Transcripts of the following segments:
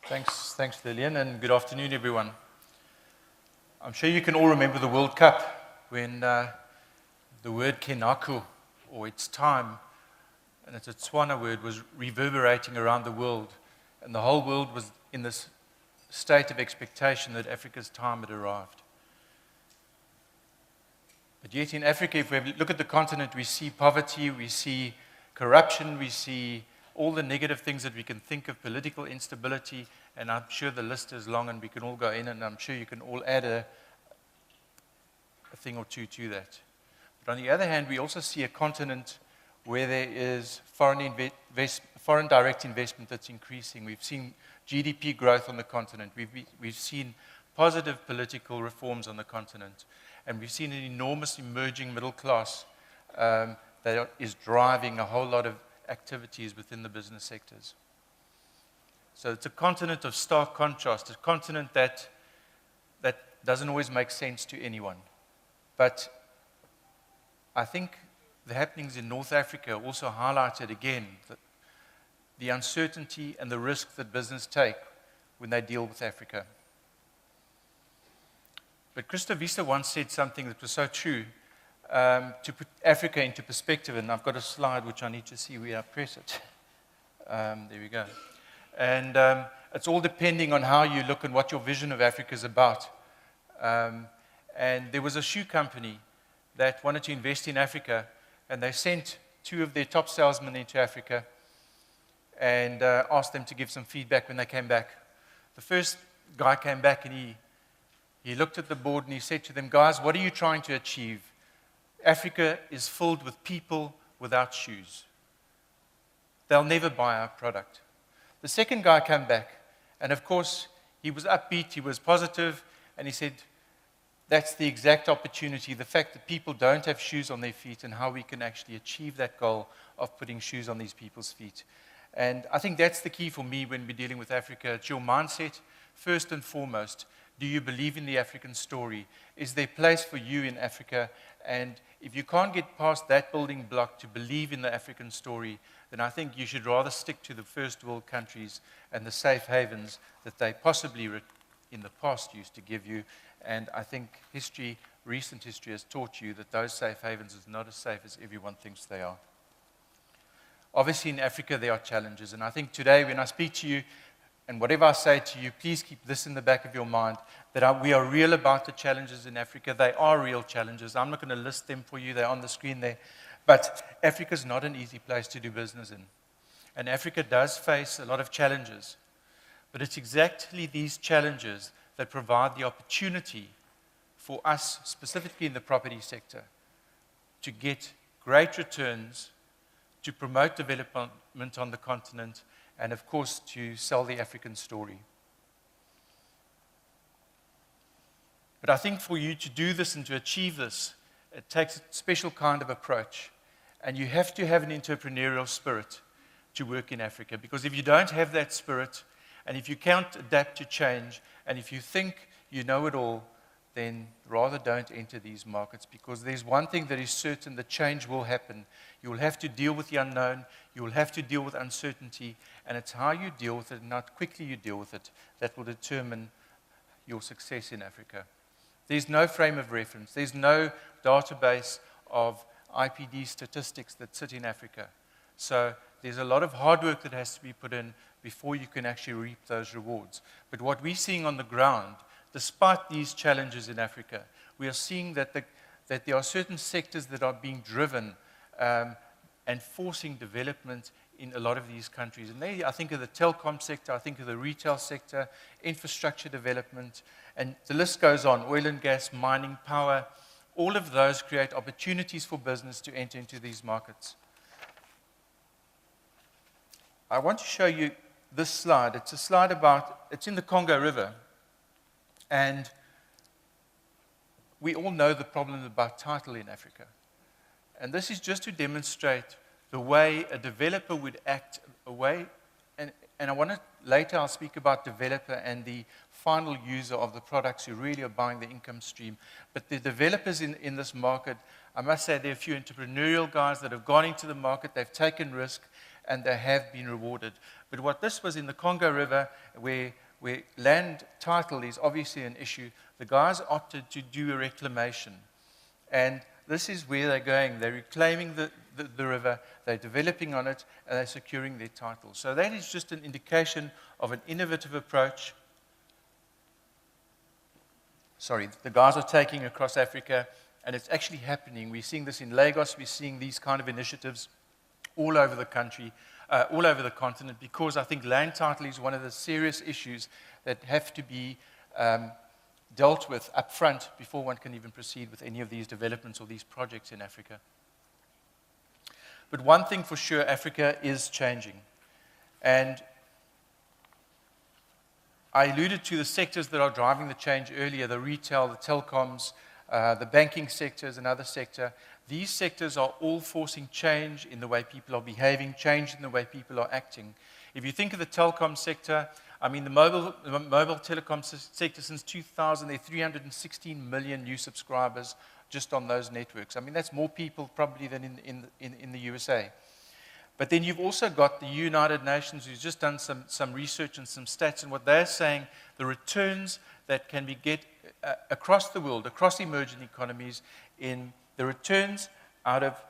Thanks, Lillian, and good afternoon, everyone. I'm sure you can all remember the World Cup when the word Kenaku, or it's time, and it's a Tswana word, was reverberating around the world, and the whole world was in this state of expectation that Africa's time had arrived. But yet in Africa, if we look at the continent, we see poverty, we see corruption, we see all the negative things that we can think of, political instability, and I'm sure the list is long and we can all go in, and I'm sure you can all add a thing or two to that. But on the other hand, we also see a continent where there is foreign direct investment that's increasing. We've seen GDP growth on the continent. We've seen positive political reforms on the continent. And we've seen an enormous emerging middle class that is driving a whole lot of activities within the business sectors. So it's a continent of stark contrast, a continent that doesn't always make sense to anyone. But I think the happenings in North Africa also highlighted again the uncertainty and the risk that business take when they deal with Africa. But Christo Vista once said something that was so true, to put Africa into perspective, and I've got a slide which I need to see where I press it. There we go. And it's all depending on how you look and what your vision of Africa is about. And there was a shoe company that wanted to invest in Africa, and they sent two of their top salesmen into Africa and asked them to give some feedback when they came back. The first guy came back and he looked at the board and he said to them, "Guys, what are you trying to achieve? Africa is filled with people without shoes. They'll never buy our product." The second guy came back, and of course, he was upbeat, he was positive, and he said, "That's the exact opportunity, the fact that people don't have shoes on their feet and how we can actually achieve that goal of putting shoes on these people's feet." And I think that's the key for me when we're dealing with Africa. It's your mindset, first and foremost. Do you believe in the African story? Is there place for you in Africa? And if you can't get past that building block to believe in the African story, then I think you should rather stick to the first world countries and the safe havens that they possibly in the past used to give you. And I think recent history has taught you that those safe havens is not as safe as everyone thinks they are. Obviously in Africa there are challenges, and I think today when I speak to you, and whatever I say to you, please keep this in the back of your mind, that we are real about the challenges in Africa. They are real challenges. I'm not going to list them for you. They're on the screen there. But Africa is not an easy place to do business in. And Africa does face a lot of challenges. But it's exactly these challenges that provide the opportunity for us, specifically in the property sector, to get great returns, to promote development on the continent, and of course, to sell the African story. But I think for you to do this and to achieve this, it takes a special kind of approach. And you have to have an entrepreneurial spirit to work in Africa. Because if you don't have that spirit, and if you can't adapt to change, and if you think you know it all, then rather don't enter these markets. Because there's one thing that is certain, that change will happen. You will have to deal with the unknown. You will have to deal with uncertainty. And it's how you deal with it and how quickly you deal with it that will determine your success in Africa. There's no frame of reference. There's no database of IPD statistics that sit in Africa. So there's a lot of hard work that has to be put in before you can actually reap those rewards. But what we're seeing on the ground, despite these challenges in Africa, we are seeing that there are certain sectors that are being driven and forcing development in a lot of these countries. And I think of the telecom sector, I think of the retail sector, infrastructure development, and the list goes on, oil and gas, mining, power. All of those create opportunities for business to enter into these markets. I want to show you this slide. It's a slide it's in the Congo River. And we all know the problem about title in Africa. And this is just to demonstrate the way a developer would act, and I want to, later I'll speak about developer and the final user of the products who really are buying the income stream. But the developers in this market, I must say there are a few entrepreneurial guys that have gone into the market, they've taken risk, and they have been rewarded. But what this was in the Congo River, where land title is obviously an issue, the guys opted to do a reclamation. And this is where they're going. They're reclaiming the river, they're developing on it, and they're securing their title. So that is just an indication of an innovative approach. The guys are taking across Africa, and it's actually happening. We're seeing this in Lagos. We're seeing these kind of initiatives all over the country, all over the continent, because I think land title is one of the serious issues that have to be dealt with up front before one can even proceed with any of these developments or these projects in Africa. But one thing for sure, Africa is changing. And I alluded to the sectors that are driving the change earlier, the retail, the telecoms, the banking sector is another sector. These sectors are all forcing change in the way people are behaving, change in the way people are acting. If you think of the telecom sector, I mean, the mobile telecom sector since 2000, there are 316 million new subscribers just on those networks. I mean, that's more people probably than in the USA. But then you've also got the United Nations, who's just done some research and some stats, and what they're saying, the returns that can be get across the world, across emerging economies, in the returns out of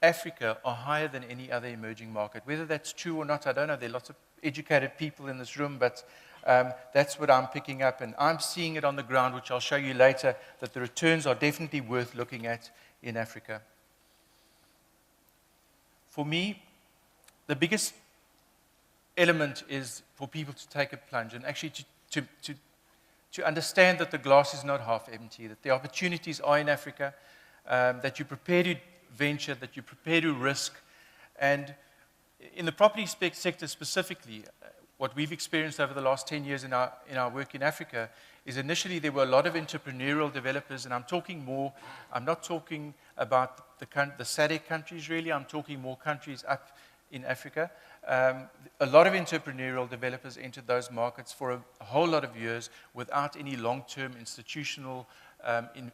Africa are higher than any other emerging market. Whether that's true or not, I don't know. There are lots of educated people in this room, but that's what I'm picking up, and I'm seeing it on the ground, which I'll show you later, that the returns are definitely worth looking at in Africa. For me, the biggest element is for people to take a plunge and actually to understand that the glass is not half empty, that the opportunities are in Africa, that you're prepared to venture, that you're prepared to risk. And in the property sector specifically, what we've experienced over the last 10 years in our work in Africa is initially there were a lot of entrepreneurial developers, and I'm not talking about the SADC countries really, I'm talking more countries up in Africa. A lot of entrepreneurial developers entered those markets for a whole lot of years without any long-term institutional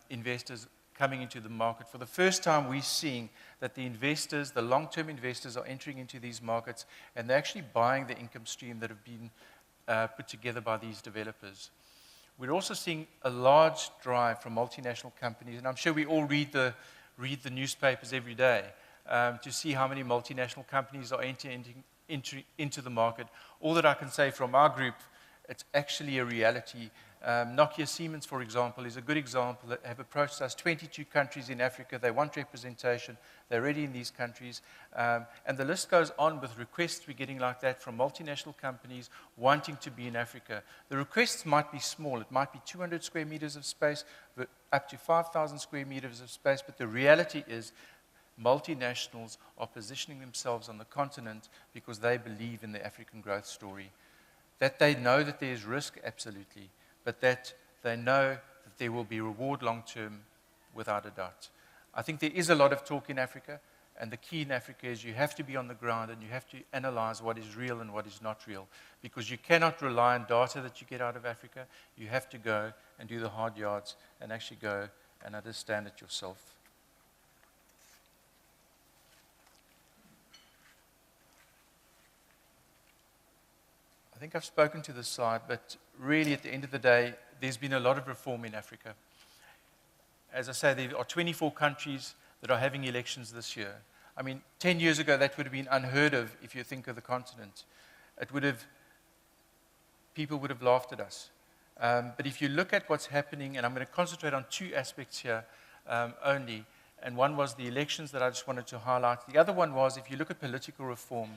investors coming into the market. For the first time, we're seeing that the investors, the long-term investors, are entering into these markets, and they're actually buying the income stream that have been put together by these developers. We're also seeing a large drive from multinational companies, and I'm sure we all read the newspapers every day to see how many multinational companies are entering into the market. All that I can say from our group, it's actually a reality. Nokia Siemens, for example, is a good example that have approached us, 22 countries in Africa. They want representation. They're already in these countries. And the list goes on with requests we're getting like that from multinational companies wanting to be in Africa. The requests might be small. It might be 200 square meters of space, but up to 5,000 square meters of space. But the reality is multinationals are positioning themselves on the continent because they believe in the African growth story. That they know that there's risk, absolutely, but that they know that there will be reward long-term, without a doubt. I think there is a lot of talk in Africa, and the key in Africa is you have to be on the ground and you have to analyze what is real and what is not real, because you cannot rely on data that you get out of Africa. You have to go and do the hard yards and actually go and understand it yourself. I think I've spoken to this slide, but really at the end of the day, there's been a lot of reform in Africa. As I say, there are 24 countries that are having elections this year. I mean, 10 years ago, that would have been unheard of if you think of the continent. People would have laughed at us. But if you look at what's happening, and I'm going to concentrate on two aspects here only, and one was the elections that I just wanted to highlight. The other one was, if you look at political reform,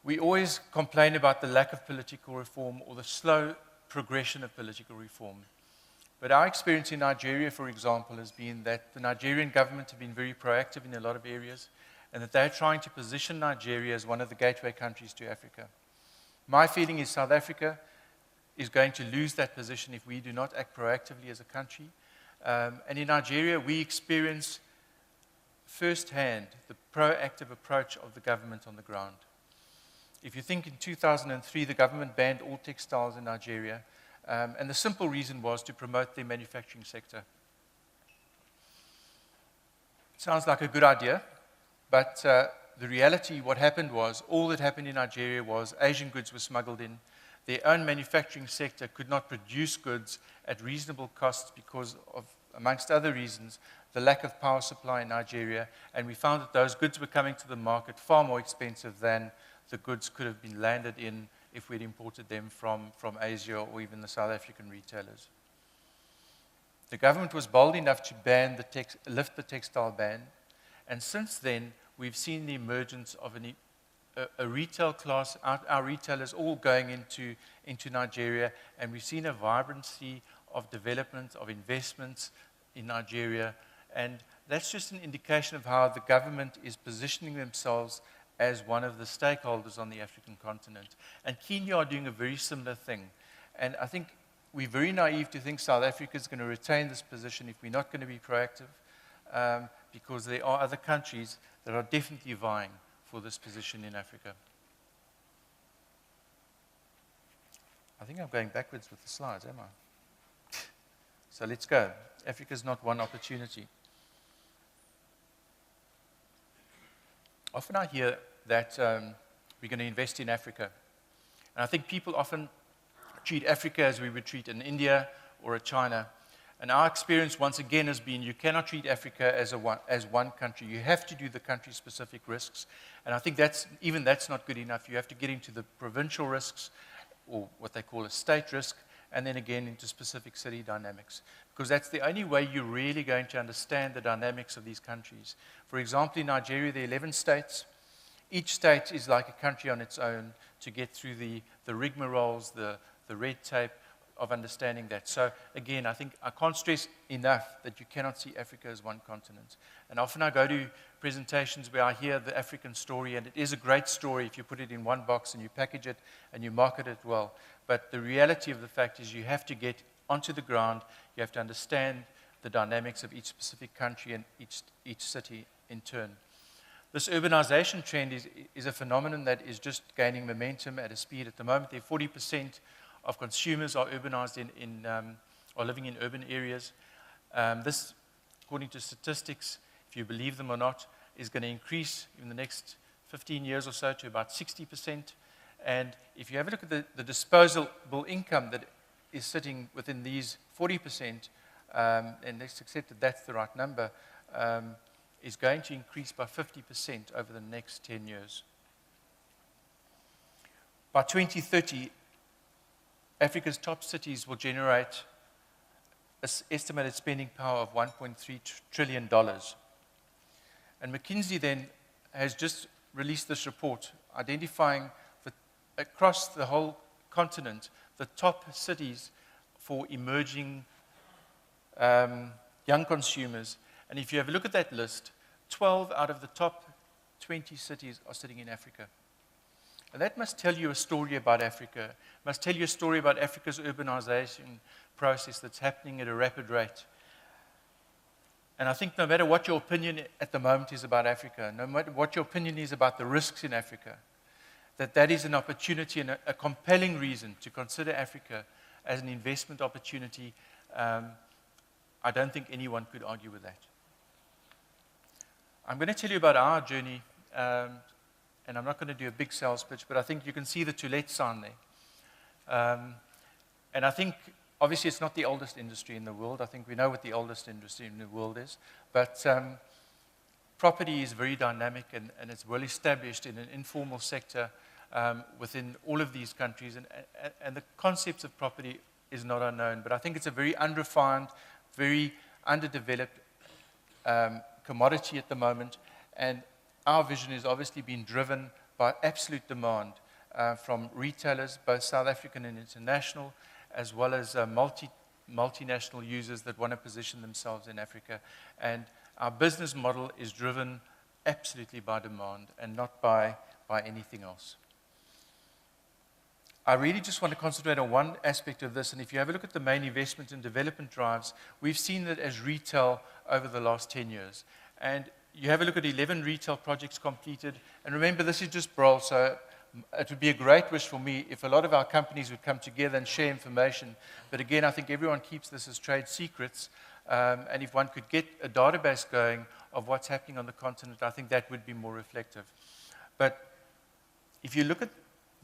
we always complain about the lack of political reform or the slow progression of political reform. But our experience in Nigeria, for example, has been that the Nigerian government have been very proactive in a lot of areas, and that they're trying to position Nigeria as one of the gateway countries to Africa. My feeling is South Africa is going to lose that position if we do not act proactively as a country. And in Nigeria, we experience firsthand the proactive approach of the government on the ground. If you think in 2003, the government banned all textiles in Nigeria, and the simple reason was to promote their manufacturing sector. Sounds like a good idea, but the reality, what happened was, all that happened in Nigeria was Asian goods were smuggled in. Their own manufacturing sector could not produce goods at reasonable costs because of, amongst other reasons, the lack of power supply in Nigeria. And we found that those goods were coming to the market far more expensive than the goods could have been landed in if we'd imported them from Asia or even the South African retailers. The government was bold enough to lift the textile ban. And since then, we've seen the emergence of a retail class, our retailers all going into Nigeria, and we've seen a vibrancy of development, of investments in Nigeria, and that's just an indication of how the government is positioning themselves as one of the stakeholders on the African continent. And Kenya are doing a very similar thing. And I think we're very naive to think South Africa is going to retain this position if we're not going to be proactive, because there are other countries that are definitely vying for this position in Africa. I think I'm going backwards with the slides, am I? So let's go. Africa is not one opportunity. Often I hear that we're going to invest in Africa. And I think people often treat Africa as we would treat an India or a China. And our experience, once again, has been you cannot treat Africa as one country. You have to do the country-specific risks. And I think that's not good enough. You have to get into the provincial risks, or what they call a state risk, and then again into specific city dynamics. Because that's the only way you're really going to understand the dynamics of these countries. For example, in Nigeria, there are 11 states. Each state is like a country on its own to get through the rigmaroles, the red tape of understanding that. So again, I think I can't stress enough that you cannot see Africa as one continent. And often I go to presentations where I hear the African story, and it is a great story if you put it in one box and you package it and you market it well. But the reality of the fact is you have to get onto the ground, you have to understand the dynamics of each specific country and each city in turn. This urbanization trend is a phenomenon that is just gaining momentum at a speed. At the moment, there are 40% of consumers are urbanized are living in urban areas. This, according to statistics, if you believe them or not, is going to increase in the next 15 years or so to about 60%. And if you have a look at the disposable income that is sitting within these 40%, and let's accept that that's the right number, is going to increase by 50% over the next 10 years. By 2030, Africa's top cities will generate an estimated spending power of $1.3 trillion. And McKinsey then has just released this report identifying across the whole continent the top cities for emerging young consumers. And if you have a look at that list, 12 out of the top 20 cities are sitting in Africa. And that must tell you a story about Africa, must tell you a story about Africa's urbanization process that's happening at a rapid rate. And I think no matter what your opinion at the moment is about Africa, no matter what your opinion is about the risks in Africa, that is an opportunity and a compelling reason to consider Africa as an investment opportunity. I don't think anyone could argue with that. I'm going to tell you about our journey, and I'm not going to do a big sales pitch, but I think you can see the to let sign there. And I think, obviously, it's not the oldest industry in the world. I think we know what the oldest industry in the world is. But property is very dynamic, and it's well established in an informal sector within all of these countries. And the concepts of property is not unknown. But I think it's a very unrefined, very underdeveloped commodity at the moment. And our vision has obviously been driven by absolute demand from retailers, both South African and international, as well as multinational users that want to position themselves in Africa. And our business model is driven absolutely by demand and not by anything else. I really just want to concentrate on one aspect of this, and if you have a look at the main investment and development drives, we've seen that as retail over the last 10 years. And you have a look at 11 retail projects completed, and remember, this is just Brawl, so it would be a great wish for me if a lot of our companies would come together and share information. But again, I think everyone keeps this as trade secrets. And if one could get a database going of what's happening on the continent, I think that would be more reflective. But if you look at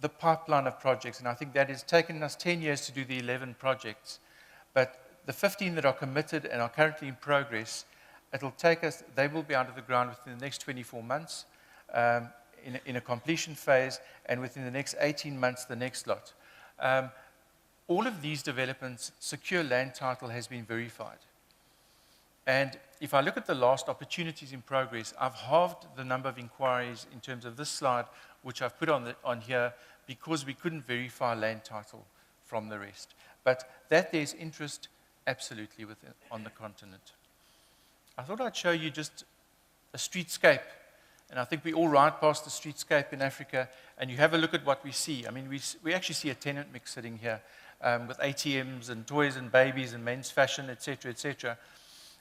the pipeline of projects, and I think that has taken us 10 years to do the 11 projects, but the 15 that are committed and are currently in progress, they will be out of the ground within the next 24 months in a completion phase, and within the next 18 months, the next lot. All of these developments, secure land title has been verified. And if I look at the last opportunities in progress, I've halved the number of inquiries in terms of this slide, which I've put on here, because we couldn't verify land title from the rest. But that there's interest absolutely on the continent. I thought I'd show you just a streetscape. And I think we all ride past the streetscape in Africa, and you have a look at what we see. I mean, we actually see a tenant mix sitting here with ATMs and toys and babies and men's fashion, et cetera, et cetera.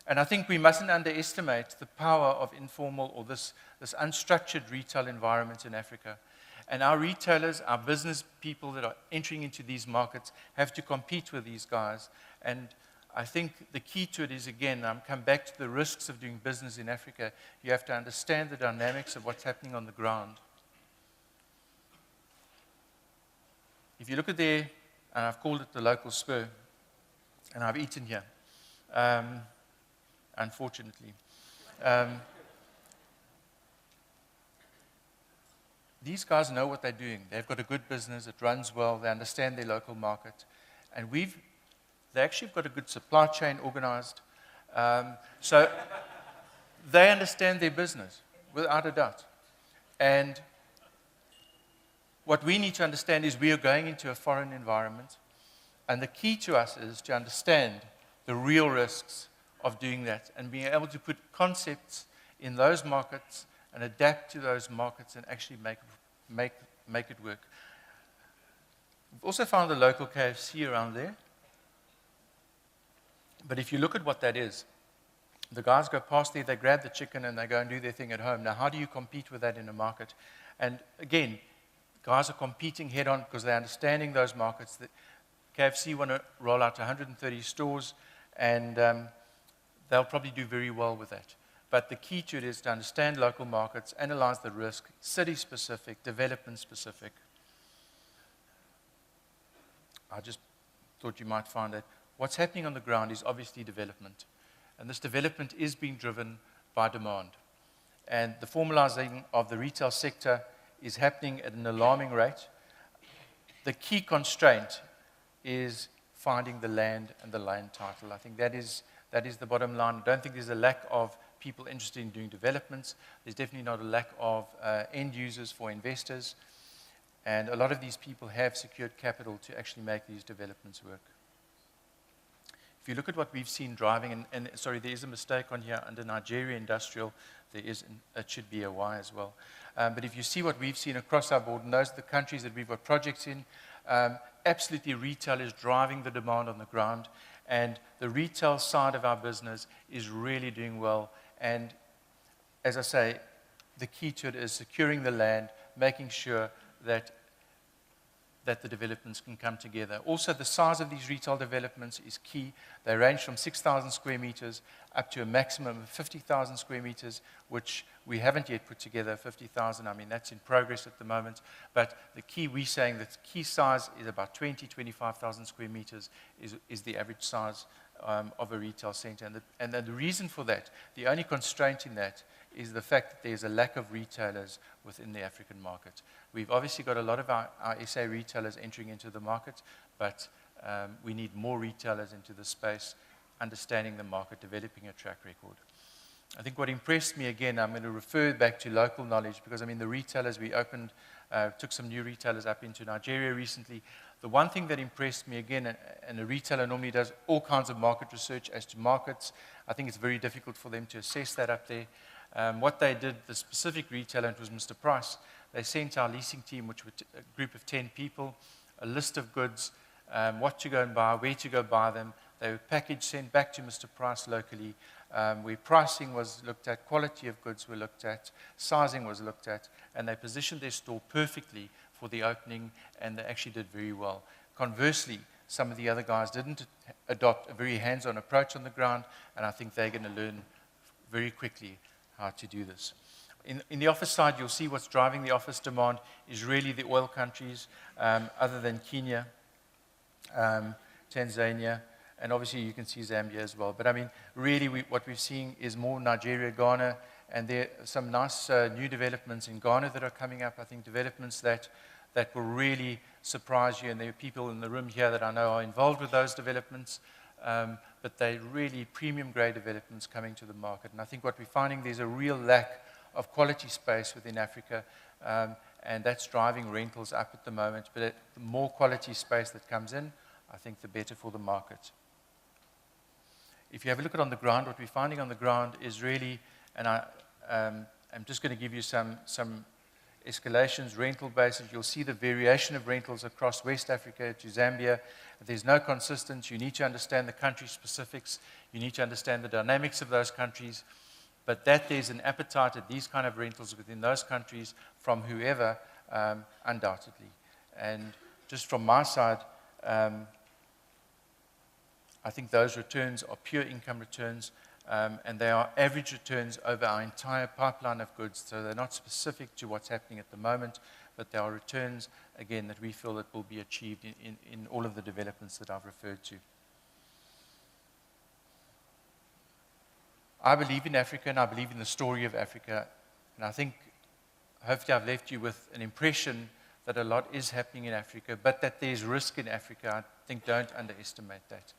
And I think we mustn't underestimate the power of informal or this unstructured retail environment in Africa. And our retailers, our business people that are entering into these markets have to compete with these guys. And I think the key to it is, again, I'm come back to the risks of doing business in Africa. You have to understand the dynamics of what's happening on the ground. If you look at there, and I've called it the local spur, and I've eaten here. Unfortunately. These guys know what they're doing. They've got a good business, it runs well, they understand their local market. And they actually got a good supply chain organized. So they understand their business, without a doubt. And what we need to understand is we are going into a foreign environment. And the key to us is to understand the real risks of doing that and being able to put concepts in those markets and adapt to those markets and actually make it work. We've also found a local KFC around there. But if you look at what that is, the guys go past there, they grab the chicken and they go and do their thing at home. Now, how do you compete with that in a market? And again, guys are competing head on because they're understanding those markets. That KFC want to roll out 130 stores, and they'll probably do very well with that. But the key to it is to understand local markets, analyze the risk, city-specific, development-specific. I just thought you might find that what's happening on the ground is obviously development. And this development is being driven by demand. And the formalizing of the retail sector is happening at an alarming rate. The key constraint is finding the land and the land title. I think that is the bottom line. I don't think there's a lack of people interested in doing developments. There's definitely not a lack of end users for investors. And a lot of these people have secured capital to actually make these developments work. If you look at what we've seen driving, and sorry, there is a mistake on here under Nigeria Industrial. It should be a Y as well. But if you see what we've seen across our board, and those are the countries that we've got projects in, absolutely retail is driving the demand on the ground. And the retail side of our business is really doing well. And as I say, the key to it is securing the land, making sure that the developments can come together. Also, the size of these retail developments is key. They range from 6,000 square meters up to a maximum of 50,000 square meters, which we haven't yet put together, 50,000. I mean, that's in progress at the moment. But the key, we're saying that the key size is about 25,000 square meters is the average size of a retail center. And the reason for that, the only constraint in that, is the fact that there's a lack of retailers within the African market. We've obviously got a lot of our SA retailers entering into the market, but we need more retailers into the space, understanding the market, developing a track record. I think what impressed me, again, I'm going to refer back to local knowledge, because, I mean, the retailers we opened, took some new retailers up into Nigeria recently. The one thing that impressed me, again, and a retailer normally does all kinds of market research as to markets. I think it's very difficult for them to assess that up there. What they did, the specific retailer, it was Mr. Price, they sent our leasing team, which was a group of 10 people, a list of goods, what to go and buy, where to go buy them. They were packaged, sent back to Mr. Price locally, where pricing was looked at, quality of goods were looked at, sizing was looked at, and they positioned their store perfectly for the opening, and they actually did very well. Conversely, Some of the other guys didn't adopt a very hands-on approach on the ground, and I think they're going to learn very quickly how to do this. In the office side, you'll see what's driving the office demand is really the oil countries, other than Kenya, Tanzania, and obviously you can see Zambia as well. But I mean, really what we're seeing is more Nigeria, Ghana, and there are some nice new developments in Ghana that are coming up. I think developments that will really surprise you, and there are people in the room here that I know are involved with those developments, but they're really premium grade developments coming to the market. And I think what we're finding, there's a real lack of quality space within Africa, and that's driving rentals up at the moment. But the more quality space that comes in, I think the better for the market. If you have a look at on the ground, what we're finding on the ground is really, and I'm just going to give you some escalations, rental basis. You'll see the variation of rentals across West Africa to Zambia. There's no consistency. You need to understand the country specifics. You need to understand the dynamics of those countries. But that there's an appetite at these kind of rentals within those countries from whoever, undoubtedly. And just from my side, I think those returns are pure income returns, and they are average returns over our entire pipeline of goods. So they're not specific to what's happening at the moment, but they are returns, again, that we feel that will be achieved in all of the developments that I've referred to. I believe in Africa, and I believe in the story of Africa. And I think, hopefully I've left you with an impression that a lot is happening in Africa, but that there's risk in Africa. I think don't underestimate that.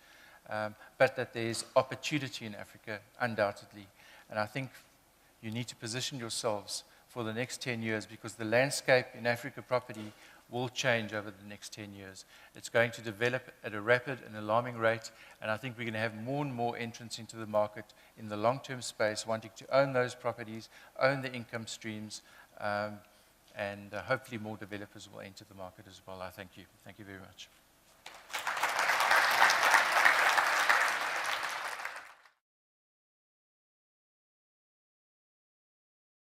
But that there's opportunity in Africa, undoubtedly. And I think you need to position yourselves for the next 10 years, because the landscape in Africa property will change over the next 10 years. It's going to develop at a rapid and alarming rate, and I think we're going to have more and more entrants into the market in the long-term space, wanting to own those properties, own the income streams, and hopefully more developers will enter the market as well. I thank you. Thank you very much.